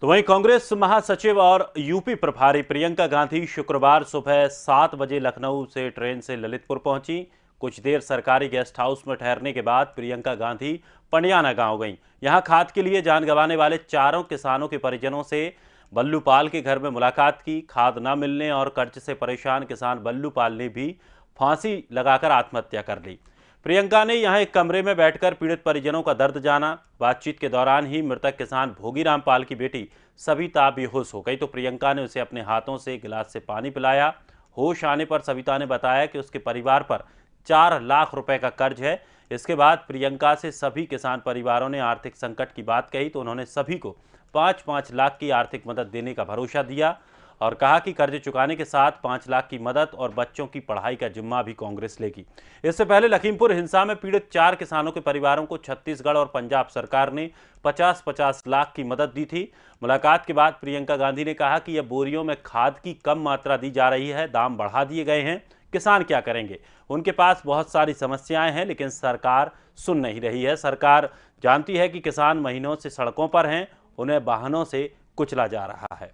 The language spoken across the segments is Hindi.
तो वहीं कांग्रेस महासचिव और यूपी प्रभारी प्रियंका गांधी शुक्रवार सुबह 7 बजे लखनऊ से ट्रेन से ललितपुर पहुंची। कुछ देर सरकारी गेस्ट हाउस में ठहरने के बाद प्रियंका गांधी पंडियाना गांव गईं। यहां खाद के लिए जान गंवाने वाले चारों किसानों के परिजनों से बल्लू पाल के घर में मुलाकात की। खाद न मिलने और कर्ज से परेशान किसान बल्लू पाल ने भी फांसी लगाकर आत्महत्या कर ली। प्रियंका ने यहां एक कमरे में बैठकर पीड़ित परिजनों का दर्द जाना। बातचीत के दौरान ही मृतक किसान भोगीराम पाल की बेटी सविता बेहोश हो गई तो प्रियंका ने उसे अपने हाथों से गिलास से पानी पिलाया। होश आने पर सविता ने बताया कि उसके परिवार पर 4 लाख रुपए का कर्ज है। इसके बाद प्रियंका से सभी किसान परिवारों ने आर्थिक संकट की बात कही तो उन्होंने सभी को 5-5 लाख की आर्थिक मदद देने का भरोसा दिया और कहा कि कर्ज चुकाने के साथ 5 लाख की मदद और बच्चों की पढ़ाई का जिम्मा भी कांग्रेस लेगी। इससे पहले लखीमपुर हिंसा में पीड़ित 4 किसानों के परिवारों को छत्तीसगढ़ और पंजाब सरकार ने 50-50 लाख की मदद दी थी। मुलाकात के बाद प्रियंका गांधी ने कहा कि यह बोरियों में खाद की कम मात्रा दी जा रही है, दाम बढ़ा दिए गए हैं, किसान क्या करेंगे। उनके पास बहुत सारी समस्याएं हैं लेकिन सरकार सुन नहीं रही है। सरकार जानती है कि किसान महीनों से सड़कों पर हैं, उन्हें वाहनों से कुचला जा रहा है।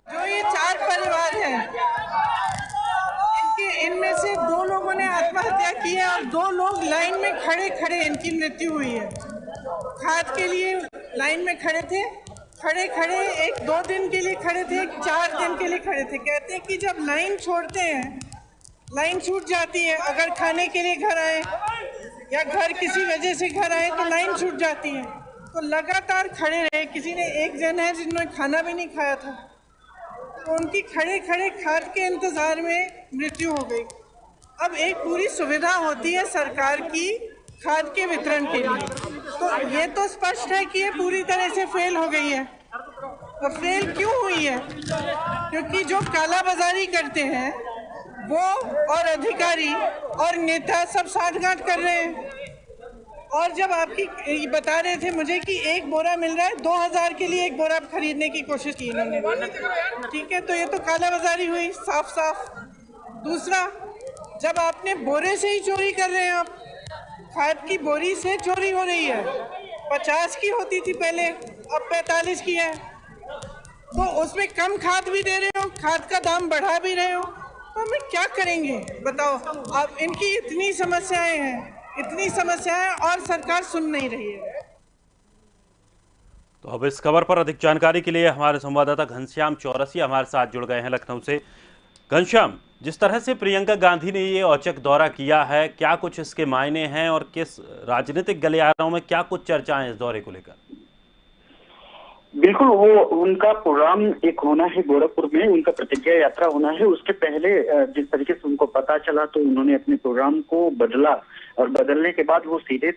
जो ये 4 परिवार हैं, इनमें से 2 लोगों ने आत्महत्या की है और 2 लोग लाइन में खड़े इनकी मृत्यु हुई है। खाद के लिए लाइन में खड़े थे, एक 2 दिन के लिए खड़े थे, 4 दिन के लिए खड़े थे। कहते हैं कि जब लाइन छोड़ते हैं, लाइन छूट जाती है। अगर खाने के लिए घर आए या घर किसी वजह से घर आए तो लाइन छूट जाती है, तो लगातार खड़े रहे। किसी ने, एक जन है जिन्होंने खाना भी नहीं खाया था, तो उनकी खड़े खाद के इंतजार में मृत्यु हो गई। अब एक पूरी सुविधा होती है सरकार की खाद के वितरण के लिए, तो ये तो स्पष्ट है कि ये पूरी तरह से फेल हो गई है। तो फेल क्यों हुई है? क्योंकि जो कालाबाजारी करते हैं वो और अधिकारी और नेता सब साठगांठ कर रहे हैं। और जब आपकी बता रहे थे मुझे कि 1 बोरा मिल रहा है, 2000 के लिए 1 बोरा खरीदने की कोशिश की इन्होंने, ठीक है, तो ये तो कालाबाजारी हुई साफ। दूसरा, जब आपने बोरे से ही चोरी कर रहे हैं, आप खाद की बोरी से चोरी हो रही है। 50 की होती थी पहले, अब 45 की है, तो उसमें कम खाद भी दे रहे हो, खाद का दाम बढ़ा भी रहे हो, तो हमें क्या करेंगे बताओ। अब इनकी इतनी समस्याएं और सरकार सुन नहीं रही है। तो अब इस खबर पर अधिक जानकारी के लिए हमारे संवाददाता घनश्याम चौरसिया हमारे साथ जुड़ गए हैं लखनऊ से। घनश्याम, जिस तरह से प्रियंका गांधी ने ये औचक दौरा किया है, क्या कुछ इसके मायने हैं और किस राजनीतिक गलियारों में क्या कुछ चर्चाएं इस दौरे को लेकर? बिल्कुल, वो उनका प्रोग्राम एक होना है गोरखपुर में, उनका प्रतिज्ञा यात्रा होना है। उसके पहले जिस तरीके से उनको पता चला तो उन्होंने अपने प्रोग्राम को बदला और बदलने के बाद वो सीधे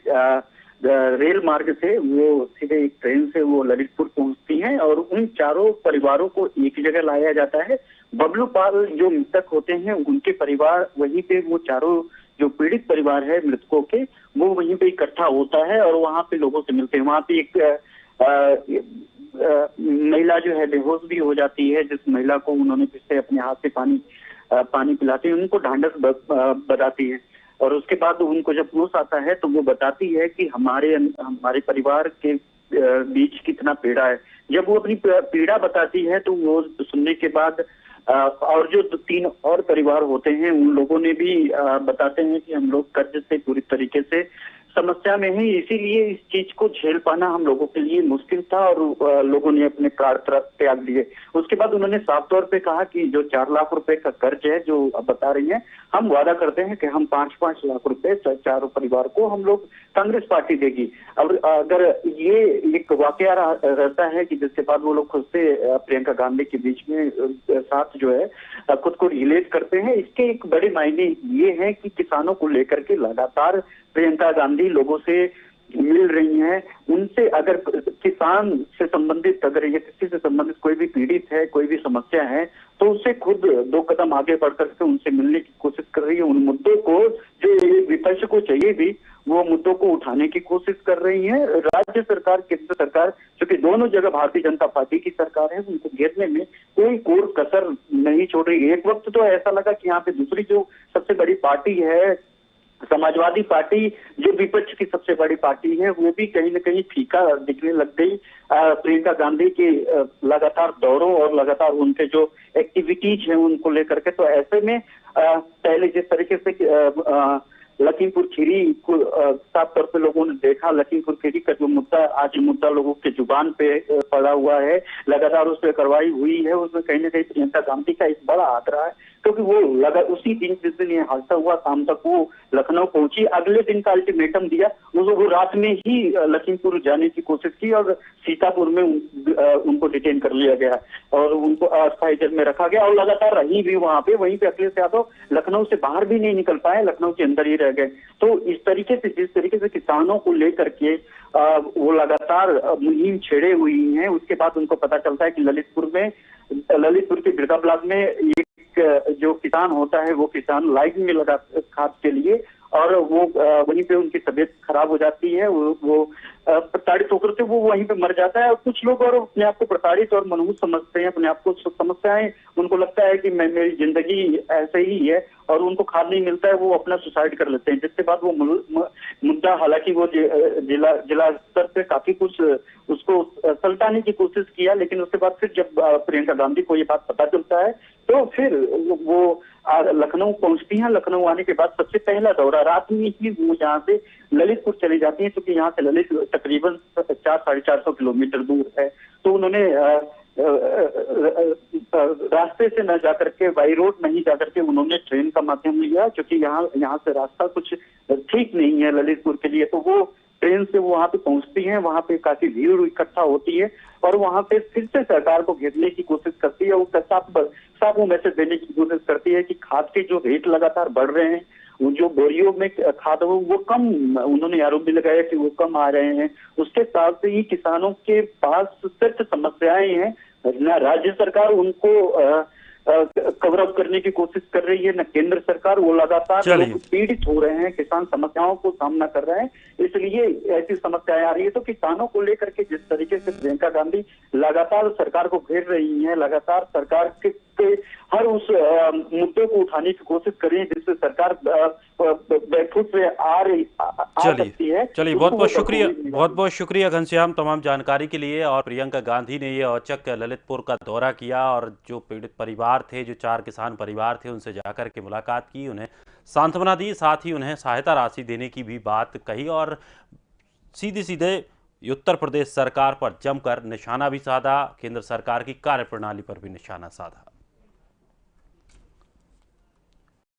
रेल मार्ग से, वो सीधे एक ट्रेन से वो ललितपुर पहुंचती हैं और उन चारों परिवारों को एक जगह लाया जाता है। बबलू पाल जो मृतक होते हैं उनके परिवार वहीं पे, वो चारों जो पीड़ित परिवार है मृतकों के, वो वहीं पे इकट्ठा होता है और वहां पे लोगों से मिलते हैं। वहां पे एक महिला जो है बेहोश भी हो जाती है, जिस महिला को उन्होंने फिर से अपने हाथ से पानी पिलाते हैं, उनको ढांढस बताती है और उसके बाद उनको जब होश आता है तो वो बताती है कि हमारे परिवार के बीच कितना पीड़ा है। जब वो अपनी पीड़ा बताती है तो वो सुनने के बाद और जो 3 और परिवार होते हैं उन लोगों ने भी बताते हैं कि हम लोग कर्ज से पूरी तरीके से समस्या में है, इसीलिए इस चीज को झेल पाना हम लोगों के लिए मुश्किल था और लोगों ने अपने प्राण त्याग दिए। उसके बाद उन्होंने साफ तौर पे कहा कि जो 4 लाख रुपए का कर्ज है जो अब बता रही हैं, हम वादा करते हैं कि हम 5-5 लाख रुपए चारों परिवार को हम लोग कांग्रेस पार्टी देगी। अब अगर ये एक वाकया रहता है कि जिसके बाद वो लोग खुद से प्रियंका गांधी के बीच में साथ जो है खुद को रिलेट करते हैं, इसके एक बड़े मायने ये हैं कि किसानों को लेकर के लगातार प्रियंका गांधी लोगों से मिल रही हैं। उनसे अगर किसान से संबंधित, अगर ये किसी से संबंधित कोई भी पीड़ित है, कोई भी समस्या है, तो उससे खुद 2 कदम आगे बढ़ करके उनसे मिलने की कोशिश कर रही है। उन मुद्दों को जो विपक्ष को चाहिए भी, वो मुद्दों को उठाने की कोशिश कर रही है। राज्य सरकार, केंद्र सरकार, क्योंकि दोनों जगह भारतीय जनता पार्टी की सरकार है, उनको घेरने में कोई कोर कसर नहीं छोड़ रही। एक वक्त तो ऐसा लगा कि यहाँ पे दूसरी जो सबसे बड़ी पार्टी है समाजवादी पार्टी जो विपक्ष की सबसे बड़ी पार्टी है, वो भी कहीं न कहीं फीका दिखने लग गई प्रियंका गांधी के लगातार दौरों और लगातार उनके जो एक्टिविटीज हैं उनको लेकर के। तो ऐसे में पहले जिस तरीके से लखीमपुर खीरी को साफ तौर पे लोगों ने देखा, लखीमपुर खीरी का जो मुद्दा लोगों के जुबान पे पड़ा हुआ है, लगातार उस पर कार्रवाई हुई है, उसमें कहीं ना कहीं प्रियंका गांधी का एक बड़ा हाथ रहा है, क्योंकि वो उसी दिन जिस दिन ये हादसा हुआ शाम तक वो लखनऊ पहुंची, अगले दिन का अल्टीमेटम दिया, वो रात में ही लखीमपुर जाने की कोशिश की और सीतापुर में उनको डिटेन कर लिया गया और उनको अस्थायी जेल में रखा गया और लगातार रही भी वहां पे। वहीं पे अखिलेश यादव लखनऊ से बाहर भी नहीं निकल पाए, लखनऊ के अंदर ही रह गए। तो इस तरीके से जिस तरीके से किसानों को लेकर के वो लगातार मुहिम छेड़े हुई हैं, उसके बाद उनको पता चलता है कि ललितपुर के बिरगा ब्लॉक में एक जो किसान होता है वो किसान लाइन में लगा खाद के लिए और वो वहीं पे उनकी तबीयत खराब हो जाती है, वो प्रताड़ित होकर के वो वहीं पे मर जाता है। और कुछ लोग और अपने आप को प्रताड़ित और मनहूस समझते हैं, अपने आप को समस्याएं, उनको लगता है कि मेरी जिंदगी ऐसे ही है और उनको खाद नहीं मिलता है, वो अपना सुसाइड कर लेते हैं। जिसके बाद वो मुद्दा, हालांकि वो जिला स्तर पे काफी कुछ उसको सलटाने की कोशिश किया, लेकिन उसके बाद फिर जब प्रियंका गांधी को ये बात पता चलता है तो फिर वो लखनऊ पहुंचती हैं। लखनऊ आने के बाद सबसे पहला दौरा रात में ही वो यहाँ से ललितपुर चली जाती हैं, क्योंकि यहाँ से ललित तकरीबन 400-450 किलोमीटर दूर है। तो उन्होंने रास्ते से न जाकर के, बाई रोड नहीं जाकर के उन्होंने ट्रेन का माध्यम लिया, क्योंकि यहाँ से रास्ता कुछ ठीक नहीं है ललितपुर के लिए। तो वो ट्रेन से वहां पे पहुंचती हैं, वहां पे काफी भीड़ इकट्ठा होती है और वहां पे फिर से सरकार को घेरने की कोशिश करती है। वो साफ वो मैसेज देने की कोशिश करती है कि खाद के जो रेट लगातार बढ़ रहे हैं, वो जो बोरियों में खाद वो कम, उन्होंने आरोप भी लगाया कि वो कम आ रहे हैं। उसके साथ ही किसानों के पास सिर्फ समस्याएं हैं, न राज्य सरकार उनको कवर अप करने की कोशिश कर रही है, न केंद्र सरकार। वो लगातार पीड़ित हो रहे हैं, किसान समस्याओं को सामना कर रहे हैं, इसलिए ऐसी समस्याएं आ रही है। तो किसानों को लेकर के जिस तरीके से प्रियंका गांधी लगातार सरकार को घेर रही हैं, लगातार सरकार के हर उस मुद्दे को उठाने की कोशिश कर रही है जिससे सरकार बैकफुट पे आ सकती है। चलिए बहुत बहुत शुक्रिया घनश्याम तमाम जानकारी के लिए। और प्रियंका गांधी ने ये औचक ललितपुर का दौरा किया और जो पीड़ित परिवार थे, जो 4 किसान परिवार थे, उनसे जाकर के मुलाकात की, उन्हें सांत्वना दी, साथ ही उन्हें सहायता राशि देने की भी बात कही और सीधे उत्तर प्रदेश सरकार पर जमकर निशाना भी साधा, केंद्र सरकार की कार्यप्रणाली पर भी निशाना साधा।